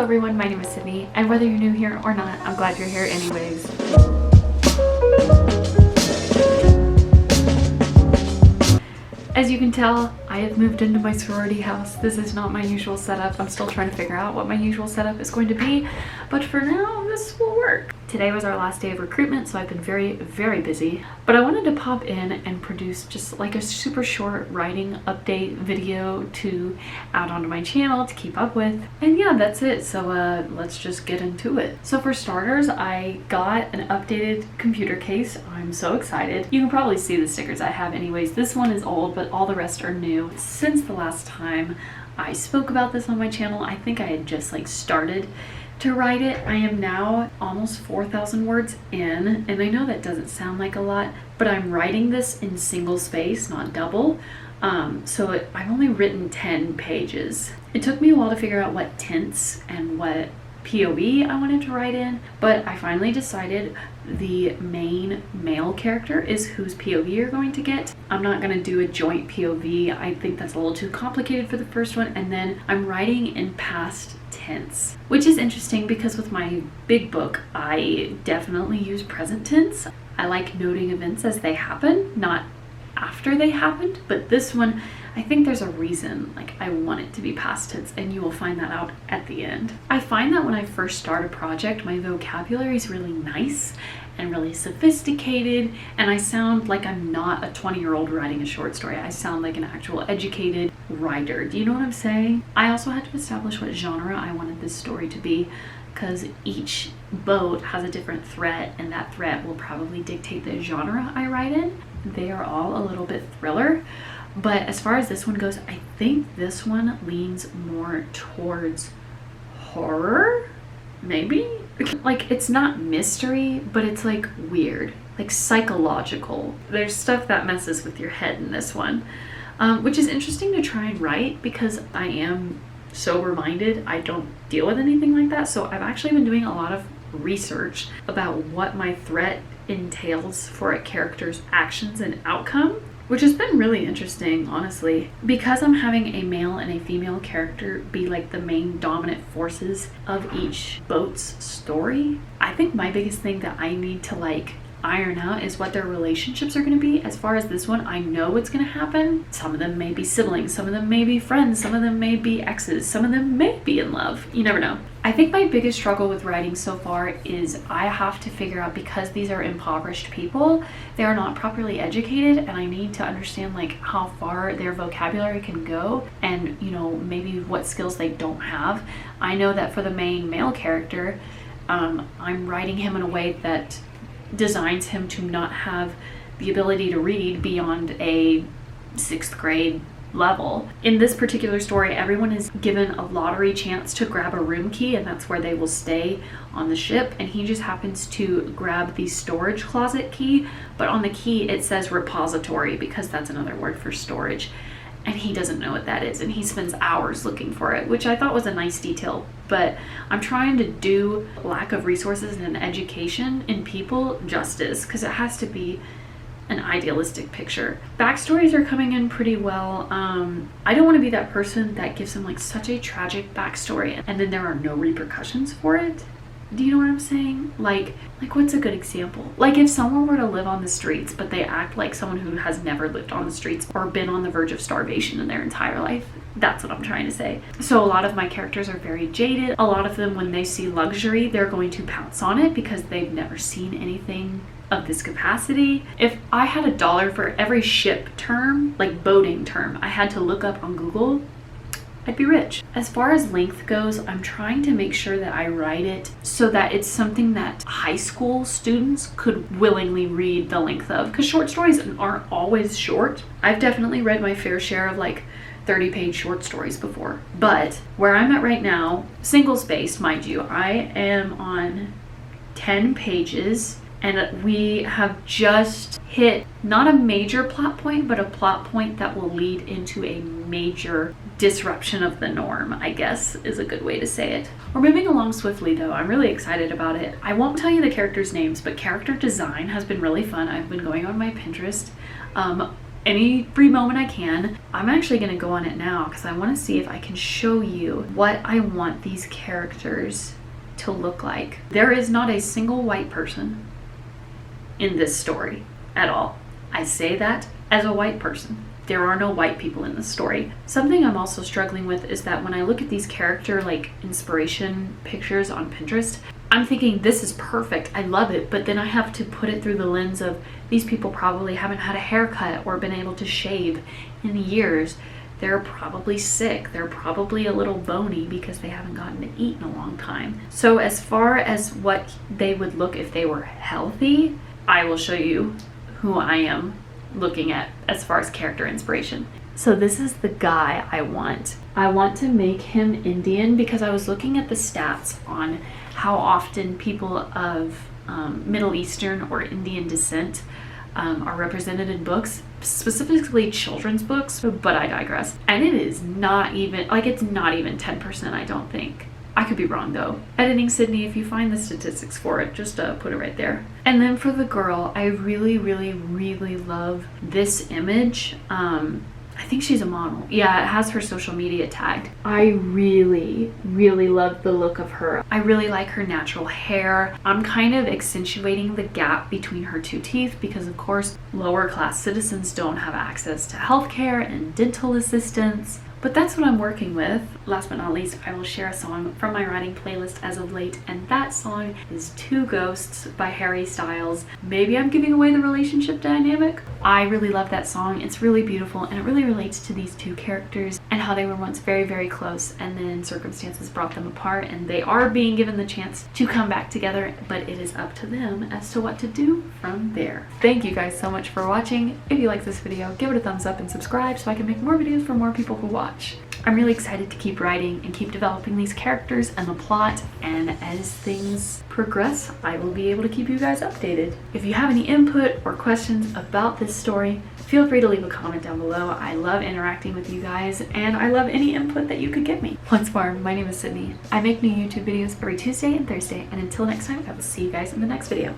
Hello everyone, my name is Sydney, and whether you're new here or not, I'm glad you're here anyways. As you can tell, I have moved into my sorority house. This is not my usual setup. I'm still trying to figure out what my usual setup is going to be, but for now, this will work. Today was our last day of recruitment, so I've been very, very busy. But I wanted to pop in and produce just like a super short writing update video to add onto my channel to keep up with. And yeah, that's it. So let's just get into it. So for starters, I got an updated computer case. I'm so excited. You can probably see the stickers I have anyways. This one is old, but all the rest are new. Since the last time I spoke about this on my channel, I think I had just like started to write it. I am now almost 4,000 words in, and I know that doesn't sound like a lot, but I'm writing this in single space, not double. I've only written 10 pages. It took me a while to figure out what tense and what POV I wanted to write in, but I finally decided the main male character is whose POV you're going to get. I'm not going to do a joint POV. I think that's a little too complicated for the first one, and then I'm writing in past tense, which is interesting because with my big book, I definitely use present tense. I like noting events as they happen, not after they happened, but this one, I think there's a reason, like I want it to be past tense, and you will find that out at the end. I find that when I first start a project, my vocabulary is really nice and really sophisticated, and I sound like I'm not a 20-year-old writing a short story. I sound like an actual educated writer. Do you know what I'm saying? I also had to establish what genre I wanted this story to be, because each boat has a different threat, and that threat will probably dictate the genre I write in. They are all a little bit thriller, but as far as this one goes, I think this one leans more towards horror, maybe? Like, it's not mystery, but it's like weird, like psychological. There's stuff that messes with your head in this one, which is interesting to try and write because I am sober-minded. I don't deal with anything like that, so I've actually been doing a lot of research about what my threat entails for a character's actions and outcome, which has been really interesting, honestly. Because I'm having a male and a female character be like the main dominant forces of each boat's story, I think my biggest thing that I need to like iron out is what their relationships are going to be. As far as this one, I know what's going to happen. Some of them may be siblings, some of them may be friends, some of them may be exes, some of them may be in love. You never know. I think my biggest struggle with writing so far is I have to figure out, because these are impoverished people, they are not properly educated, and I need to understand like how far their vocabulary can go, and you know, maybe what skills they don't have. I know that for the main male character, I'm writing him in a way that designs him to not have the ability to read beyond a 6th grade level. In this particular story, everyone is given a lottery chance to grab a room key, and that's where they will stay on the ship, and he just happens to grab the storage closet key, but on the key it says repository because that's another word for storage, and he doesn't know what that is, and he spends hours looking for it, which I thought was a nice detail. But I'm trying to do lack of resources and education in people justice, because it has to be an idealistic picture. Backstories are coming in pretty well. I don't want to be that person that gives them like such a tragic backstory and then there are no repercussions for it. Do you know what I'm saying? Like what's a good example? Like if someone were to live on the streets, but they act like someone who has never lived on the streets or been on the verge of starvation in their entire life. That's what I'm trying to say. So a lot of my characters are very jaded. A lot of them, when they see luxury, they're going to pounce on it because they've never seen anything of this capacity. If I had $1 for every ship term, like boating term, I had to look up on Google, I'd be rich. As far as length goes, I'm trying to make sure that I write it so that it's something that high school students could willingly read the length of, because short stories aren't always short. I've definitely read my fair share of like 30-page short stories before, but where I'm at right now, single-spaced, mind you, I am on 10 pages, and we have just hit not a major plot point, but a plot point that will lead into a major disruption of the norm, I guess is a good way to say it. We're moving along swiftly though. I'm really excited about it. I won't tell you the characters' names, but character design has been really fun. I've been going on my Pinterest. any free moment I can. I'm actually going to go on it now because I want to see if I can show you what I want these characters to look like. There is not a single white person in this story at all. I say that as a white person. There are no white people in this story. Something I'm also struggling with is that when I look at these character like inspiration pictures on Pinterest, I'm thinking this is perfect, I love it, but then I have to put it through the lens of these people probably haven't had a haircut or been able to shave in years. They're probably sick. They're probably a little bony because they haven't gotten to eat in a long time. So as far as what they would look if they were healthy, I will show you who I am looking at as far as character inspiration. So this is the guy I want. I want to make him Indian because I was looking at the stats on how often people of Middle Eastern or Indian descent are represented in books, specifically children's books, but I digress. And it is not even, like, it's not even 10%, I don't think. I could be wrong though. Editing Sydney, if you find the statistics for it, just put it right there. And then for the girl, I really, really, really love this image. I think she's a model. Yeah, it has her social media tagged. I really, really love the look of her. I really like her natural hair. I'm kind of accentuating the gap between her two teeth because of course lower class citizens don't have access to healthcare and dental assistance. But that's what I'm working with. Last but not least, I will share a song from my writing playlist as of late, and that song is Two Ghosts by Harry Styles. Maybe I'm giving away the relationship dynamic. I really love that song. It's really beautiful, and it really relates to these two characters and how they were once very, very close, and then circumstances brought them apart, and they are being given the chance to come back together, but it is up to them as to what to do from there. Thank you guys so much for watching. If you like this video, give it a thumbs up and subscribe so I can make more videos for more people who watch. I'm really excited to keep writing and keep developing these characters and the plot, and as things progress, I will be able to keep you guys updated. If you have any input or questions about this story, feel free to leave a comment down below. I love interacting with you guys, and I love any input that you could give me. Once more, my name is Sydney. I make new YouTube videos every Tuesday and Thursday, and until next time, I will see you guys in the next video.